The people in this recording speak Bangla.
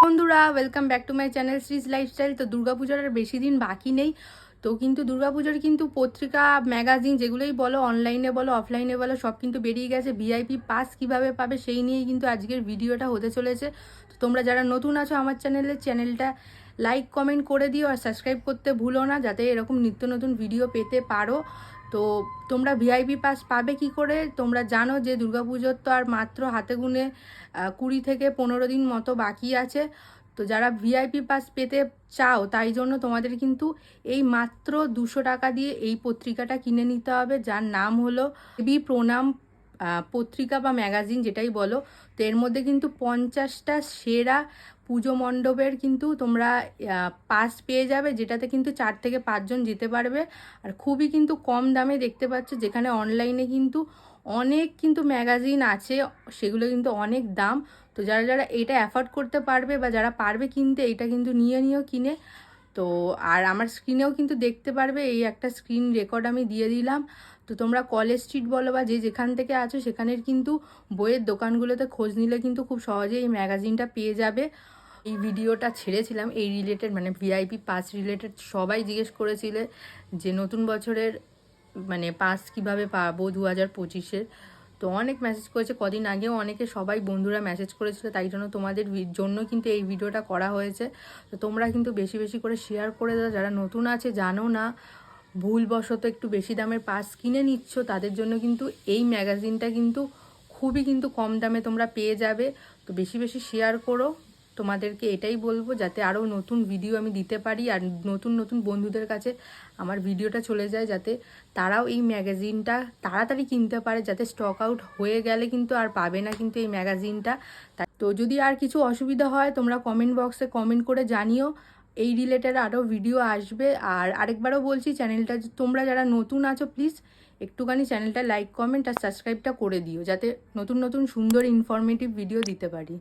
বন্ধুরা welcome back to my channel Sree's lifestyle. তো দুর্গাপূজার আর বেশি দিন বাকি নেই। তো কিন্তু দুর্গাপূজার কিন্তু পত্রিকা ম্যাগাজিন যেগুলোই বলো, অনলাইনে বলো অফলাইনে বলো, সব কিন্তু বেরিয়ে গেছে। ভিআইপি পাস কিভাবে পাবে সেই নিয়েই কিন্তু আজকের ভিডিওটা হতে চলেছে। তো তোমরা যারা নতুন আছো আমার চ্যানেলটা লাইক কমেন্ট করে দিও আর সাবস্ক্রাইব করতে ভুলো না, যাতে এরকম নিত্য নতুন ভিডিও পেতে পারো। তো তোমরা ভিআইপি পাস পাবে কি করে? তোমরা জানো যে দুর্গাপুজোর তো আর মাত্র হাতে গুনে 20 থেকে 15 দিন মতো বাকি আছে। তো যারা ভিআইপি পাস পেতে চাও তাই জন্য তোমাদের কিন্তু এই মাত্র 200 টাকা দিয়ে এই পত্রিকাটা কিনে নিতে হবে, যার নাম হলো দেবী প্রণাম পত্রিকা বা ম্যাগাজিন যেটাই বলো। তো এর মধ্যে কিন্তু 50টা সেরা পুজো মণ্ডপের কিন্তু তোমরা পাস পেয়ে যাবে, যেটাতে কিন্তু 4 থেকে 5 জন যেতে পারবে। আর খুবই কিন্তু কম দামে দেখতে পাচ্ছ, যেখানে অনলাইনে কিন্তু অনেক কিন্তু ম্যাগাজিন আছে, সেগুলো কিন্তু অনেক দাম। তো যারা যারা এটা অ্যাফোর্ড করতে পারবে বা যারা পারবে কিনতে, এটা কিন্তু নিও কিনে। তো আর আমার স্ক্রিনেও কিন্তু দেখতে পারবে, এই একটা স্ক্রিন রেকর্ড আমি দিয়ে দিলাম। তো তোমরা কলেজ স্ট্রিট বলো বা যেখান থেকে আছো সেখানের কিন্তু বইয়ের দোকানগুলোতে খোঁজ নিলে কিন্তু খুব সহজেই এই ম্যাগাজিনটা পেয়ে যাবে। এই ভিডিওটা ছেড়েছিলাম এই রিলেটেড, মানে ভিআইপি পাস রিলেটেড। সবাই জিজ্ঞেস করেছিলে যে নতুন বছরের মানে পাস কিভাবে পাবো 2025-এর। তো অনেক মেসেজ করেছে, কদিন আগেও অনেকে সবাই বন্ধুরা মেসেজ করেছিল, তাই জন্য তোমাদের জন্য কিন্তু এই ভিডিওটা করা হয়েছে। তো তোমরা কিন্তু বেশি বেশি করে শেয়ার করে দাও। যারা নতুন আছে জানো না, ভুলবশত একটু বেশি দামের পাস কিনে নিচ্ছ, তাদের জন্য কিন্তু এই ম্যাগাজিনটা কিন্তু খুবই কিন্তু কম দামে তোমরা পেয়ে যাবে। তো বেশি বেশি শেয়ার করো, তোমাদেরকে এটাই বলবো, যাতে আরও নতুন ভিডিও আমি দিতে পারি আর নতুন নতুন বন্ধুদের কাছে আমার ভিডিওটা চলে যায়, যাতে তারাও এই ম্যাগাজিনটা তাড়াতাড়ি কিনতে পারে, যাতে স্টক আউট হয়ে গেলে কিন্তু আর পাবে না কিন্তু এই ম্যাগাজিনটা। তো যদি আর কিছু অসুবিধা হয় তোমরা কমেন্ট বক্সে কমেন্ট করে জানিও, এই রিলেটেড আরও ভিডিও আসবে। আর আরেকবারও বলছি, চ্যানেলটা তোমরা যারা নতুন আছো প্লিজ একটুখানি চ্যানেলটা লাইক কমেন্ট আর সাবস্ক্রাইবটা করে দিও, যাতে নতুন নতুন সুন্দর ইনফরমেটিভ ভিডিও দিতে পারি।